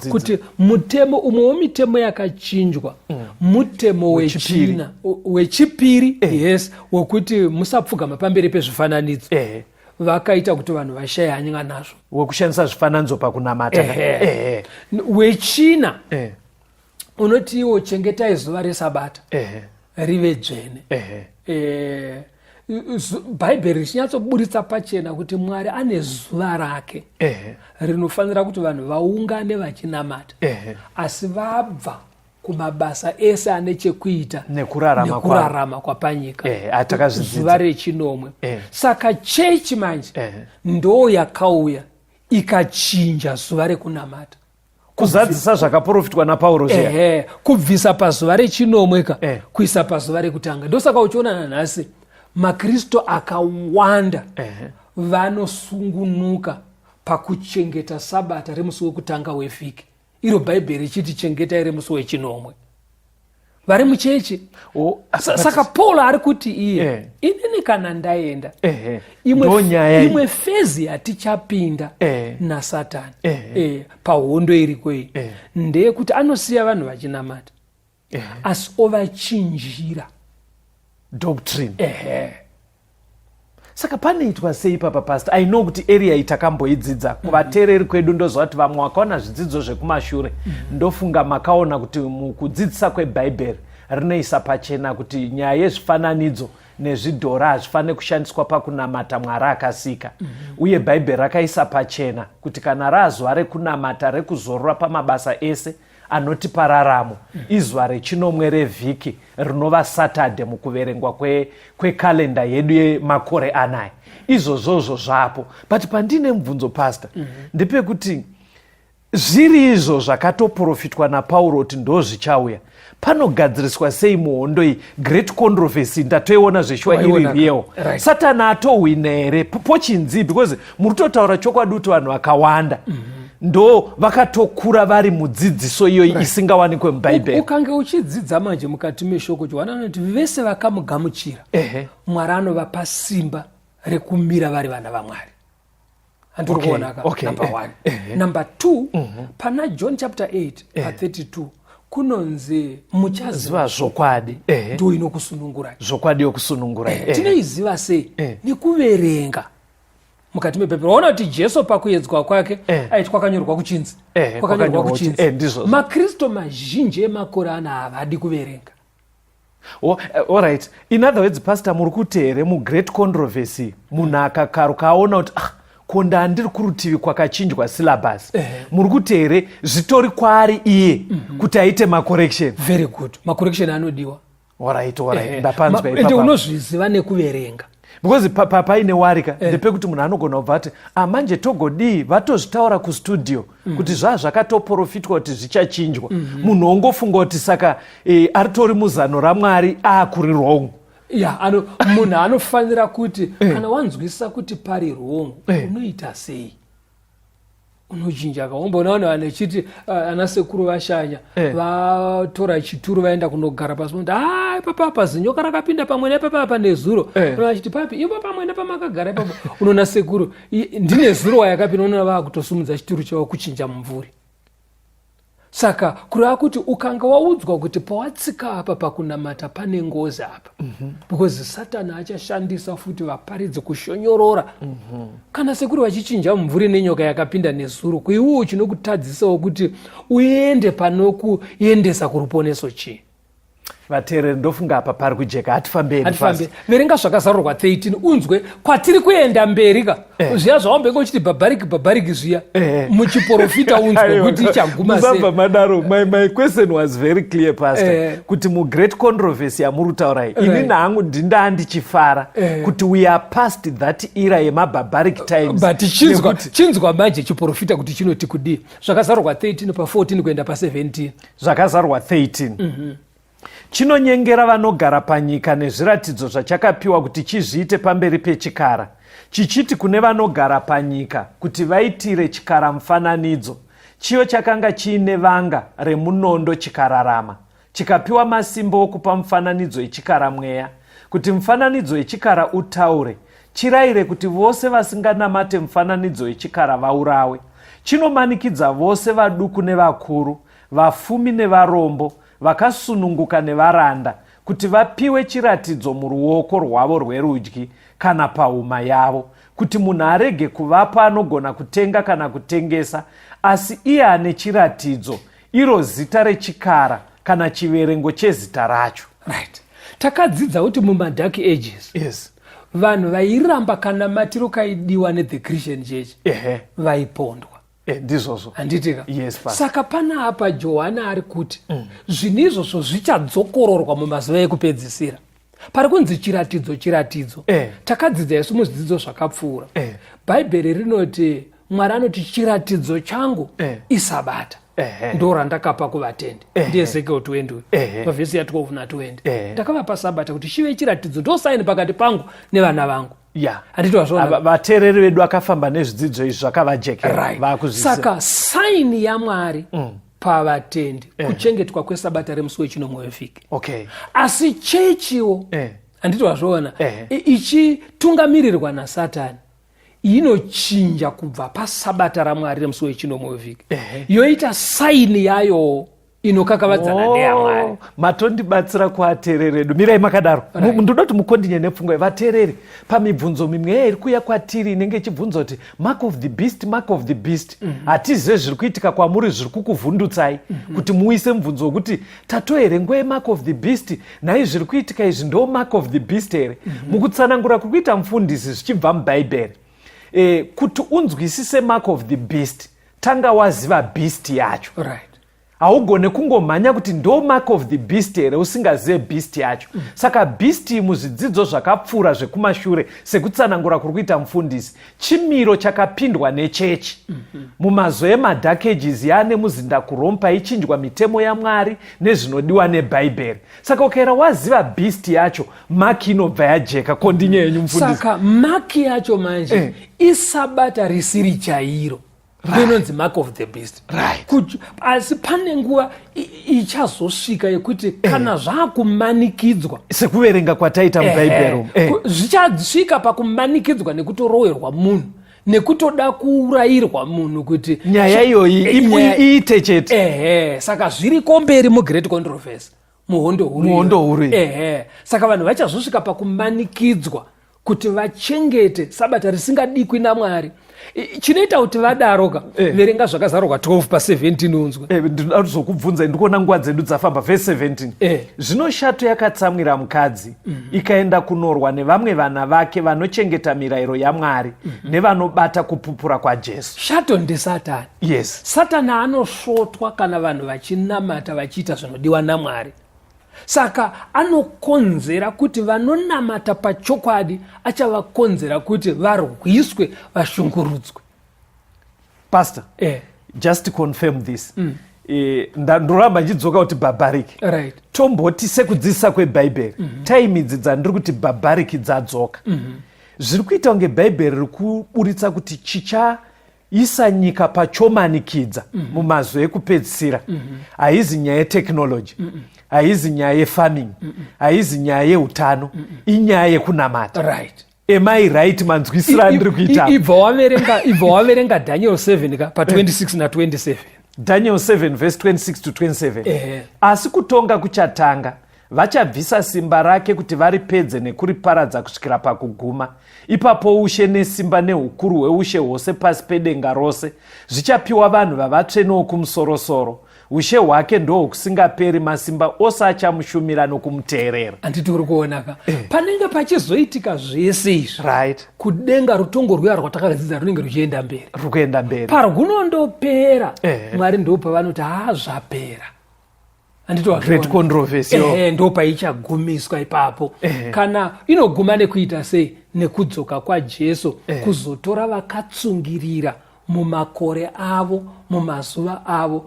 kuti mutemo umwe wemitemo yakachinjwa mutemo wechipiri yes wekuti musapfugama pamberi pezvifananidzo. Vakaita kuti vanhu vashaye hanya nazvo wekushandisa zvifananidzo pakunamata. Wechina unoti iwo chengetai zuva resabata rive dzvene. Bhaibheri richinyatsoburitsa pachena kuti Mwari ane zuva rake rinofanira kuti vanhu vaungane vachinamata asi vabva kumabasa ese ane chekuita nekurarama kwapanyika zuva rechinomwe. Saka chechi manje ndo yakauya ikachinja zuva rekunamata kuzadzisa zvakaprofitwa naPauro kubvisa pazuva rechinomweka kuisa pazuva rekutanga. Ndosaka uchiona nhasi maKristu akawanda vanosungunuka pakuchengeta sabata remusi wekutanga wevhiki. Iro Bhaibheri richiti chengetai remusi wechinomwe. Vari muchechi. Saka Paul ari kuti iye inini kana ndaenda imwe fezi yatichapinda naSatani pahondo iriko iyi ndeyekuti anosiya vanhu vachinamata asi ovachinjira doctrine. Saka panoitwa sei papa pastor? I know kuti area itakamboidzidza kuvateereri kwedu ndozva kuti vamwe wakaona zvidzidzo zvekumashure ndofunga makaona kuti mukudzidzisa kweBhaibheri rinoisa pachena kuti nyaya yezvifananidzo nezvidhora hazvifanire kushandiswa pakunamata Mwari akasika. Uye Bhaibheri rakaisa pachena kuti kana razuva rekunamata rekuzorora pamabasa ese anotipa raramo izuva rechinomwe revhiki rinova Saturday mukuverengwa kwekalenda yedu yemakore anaya. Izvozvozvo zvapo. But pandine mubvunzo pastor ndepekuti zviri izvo zvakatoprofitwa naPauro kuti ndo zvichauya panogadziriswa sei muhondo iyi great controversy ndatoiona zveshuwa iriyewo. Satani atohwina here pochinzi because muri totaura chokwadi kuti vanhu vakawanda ndo vakatokura vari mudzidziso iyoyi isingawanikwe muBhaibheri. Ukange uchidzidza manje mukati meshoko chiwana kuti vese vakamugamuchira Mwari anovapa simba rekumira vari vana vaMwari. Andiri kuona number 1. Number 2 pana John chapter 8 32 kunonzi muchaziva zvokwadi ndo inokusunungurai. Zvokwadi yokusunungurai. Tinoiziva sei? Nekuverenga mukati mebhebheri. Waona kuti Jesu pakuedzwa kwake aiti kwakanyorwa kuchinzi. Kwakanyorwa kuchinzi. maKristu mazhinji emakore ana havadi kuverenga. Alright. In other words, pastor, muri kuti here mugreat controversy munhu akakaruka aona kuti konda handiri kurutivi kwakachinjwa syllabus. Muri kuti here zvitori kwaari iye kuti aite macorrection. Very good. Macorrection anodiwa. Alright. Ndapanzwa ipapa. Ende unozviziva nekuverenga. Because paine warika ndepekuti munhu anogona kubva ati manje togodii vatozvitaura kustudio kuti zvakatoprofitwa kuti zvichachinjwa. Munhu ongofunga kuti saka aritori muzano raMwari kuri wrong. Munhu anofanira kuti kana wanzwisisa kuti pari wrong unoita sei? unochinja kaombonaona vanhu vachiti ana sekuru vashanya vatora chituru vaenda kunogara pasi ipapa zinyoka rakapinda pamwe nepapa panezuro vachiti papi ipo pamwe nepamakagara ipapo unoona sekuru ndine zuro wayakapinda unoona vaakutosumudza chituru chavo kuchinja mumvuri. Saka kureva kuti ukanga waudzwa kuti pawatsika apa pakunamata pane ngozi apa because Satani achashandisa futi vaparidzi kushonyorora kana sekuru vachichinja mumvuri nenyoka yakapinda nezuro kuiwewo chinokutadzisawo kuti uende panokuendesa kuruponeso chii. Vateereri ndofunga apa pari kujeka. Hatifambeni. Verenga zvakazarurwa 13 unzwe kwatiri kuenda mberi ka zviya zvaombenge uchiti bhabhariki zviya muchiprofita unzwe kuti ichaguma sei. Musabva madaro. My question was very clear, Pastor. Kuti great controversy yamuri kutaurai ini nangu ndinda ndichifara kuti we are past that era yemabarbaric times. But chinzwa manje chiprofita kuti chinoti kudii. Zvakazarurwa 13 pa14 kuenda pa17. Zvakazarurwa 13. Chinonyengera vanogara panyika nezviratidzo zvachakapiwa kuti chizviite pamberi pechikara, chichiti kune vanogara panyika kuti vaitire chikara mufananidzo, chiyo chakanga chiine vanga remunondo chikararama, chikapiwa masimbo okupa mufananidzo yechikara mweya, kuti mufananidzo yechikara utaure, chirayire kuti vose vasinganamate mufananidzo yechikara vaurawe. Chinomanikidza vose vaduku nevakuru, vafumi nevarombo, vakasununguka nevaranda kuti vapiwe chiratidzo muruoko rwavo rwerudyi kana pahuma yavo, kuti munhu arege kuvapa anogona kutenga kana kutengesa, asi iye ane chiratidzo, iro zita rechikara kana chiverengo chezita racho. Right. Takadzidza kuti mumadark ages vanhu vairamba kana matiro kaidiwa nethe Christian Church vaipondwa. Ndizvozvo. Handitika? Yes, saka pana apa Johana ari kuti zvinizvozvo zvichadzokororwa mumazuva ekupedzisira. Pari kunzi chiratidzo. Takadzidza isu muzvidzidzo zvakapfuura. Bhaibheri rinoti Mwari anoti chiratidzo changu iSabata. Ndo randakapa kuvatendi. Ndiezekero 20 pavhesi ya12 na20. Ndakavapa Sabata kuti chive chiratidzo, ndo saini pakati pangu nevana vangu. Vateereri vedu vakafamba nezvidzidzo izvi zvakavajekera. Saka saini yaMwari pavatendi kuchengetwa kwesabata remusi wechinomwe wevhiki. Asi chechiwo handiti wazviona ichitungamirirwa naSatani inochinja kubva pasabata raMwari remusi wechinomwe wevhiki yoita saini yayo inokakavadzana neyaMwari. Matondibatsira kuateereri edu. Mirai makadaro. Ndoda kuti mukondinye nepfungwa yevateereri pamibvunzo mimwe iri kuya kwatiri inenge ichibvunza kuti mark of the beast. Hatizive zviri kuitika kwamuri zviri kukuvhundutsai kuti muise mubvunzo wekuti tatoerenga mark of the beast nai zviri kuitika izvi ndo mark of the beast here. Mukutsanangura kuri kuita mufundisi zvichibva mubhaibheri. Kuti unzwisise mark of the beast tanga waziva beast yacho. Haugone kungomhanya kuti ndo mark of the beast here usingazive beast yacho. Saka beast muzvidzidzo zvakapfuura zvekumashure sekutsanangura kuri kuita mufundisi chimiro chakapindwa nechechi. Mumazuva emadark ages yaane muzinda kuRome paichinjwa mitemo yaMwari nezvinodiwa nebhaibheri. Saka ukaera waziva beast yacho mark inobva yajeka. Kondinye yenyu mufundisi. Saka mark yacho manje iSabata risiri chairo. Ndinonzi mark of the beast. Asi pane nguva ichazosvika yekuti kana zvakumanikidzwa sekuverenga kwataita mubhaibheri zvichasvika pakumanikidzwa nekutorowerwa munhu nekutoda kuurayirwa munhu kuti nyaya iyoyi iite chete. Saka zviriko mberi mugreat controversy muhondo huru. Saka vanhu vachazosvika pakumanikidzwa kuti vachengete sabata risingadikwi naMwari. Chinoita kuti vadaroka verenga zvakazarurwa 12 pa17 unzwe. Ndinozokubvunza ndikuona nguva dzedu dzafamba vhesi 17. Zvino shato yakatsamwira mukadzi ikaenda kunorwa nevamwe vana vake vanochengeta mirayiro yaMwari nevanobata kupupura kwaJesu. Shato ndiSatani. Satani anosvotwa kana vanhu vachinamata vachiita zvinodiwa naMwari. Saka anokonzera kuti vanonamata pachokwadi achavakonzera kuti varwiswe vashungurudzwe. Pastor, just to confirm this. Ndoramba ndidzoka kuti bhabhariki. Tomboti sekudzidzisa kwebhaibheri. Time idzi dzandiri kuti bhabhariki dzadzoka. Zviri kuita kunge bhaibheri riri kuburitsa kuti isa nyika pachomanikidza mumazuva ekupedzisira. Haizi nyaya yeteknoloji, haizi nyaya yefarming, haizi nyaya yeutano, inyaya yekunamata. Right. Am I right manzwisira ndiri kuita? Ibva waverenga Daniel 7 ka pa 26 na 27. Daniel 7 verse 26 to 27. Asi kutonga kuchatanga, vachabvisa simba rake kuti varipedze nekuriparadza kusvikira pakuguma. Ipapo ushe nesimba neukuru hweushe hwose pasi pedenga rose zvichapiwa vanhu vavatsvenewo kumusorosoro. Ushe hwake ndo kusingaperi, masimba ose achamushumira nokumuteerera. Anditi uri kuonaka panenge pachizoitika zvese izvi, Right. kudenga rutongo rwuya rwatakadzidza runenge ruchienda mberi, Rukuenda mberi. parwunondopera Mwari ndo pavanoti zvapera. Great controversy. Ndo paichagumiswa ipapo. Kana inoguma nekuita sei? Nekudzoka kwaJesu kuzotora vakatsungirira mumakore avo, mumazuva avo,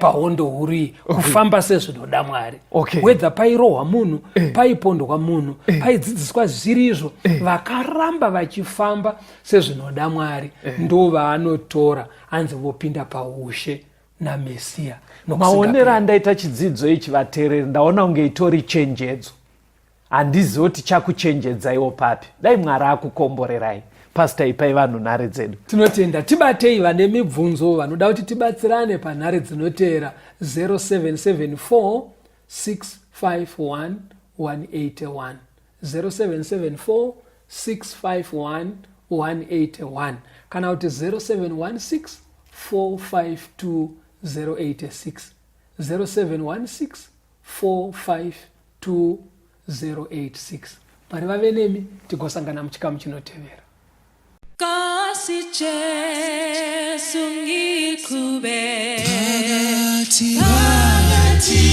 pahondo huru kufamba sezvinoda Mwari. Wedza pairohwa munhu, paipondwa munhu, paidzidziswa zvirizvo, vakaramba vachifamba sezvinoda Mwari ndo vaanotora anzi vopinda paushe naMesiya. Maonero andaita chidzidzo ichi vateereri, ndaona kunge itori chenjedzo. Handizivi kuti chakuchenjedzaiwo papi. Dai Mwari akukomborerai. Pastor, ipai vanhu nhare dzedu. Tinotenda. Tibatei vane mibvunzo vanoda kuti tibatsirane panhare dzinoteera 0774 651 181 0774 651 181 kana kuti 0716 452 086 0716 452 086. Mwari vave nemi, tigosangana muchikamu chinotevera. Kasi Jesu ngikube Pagati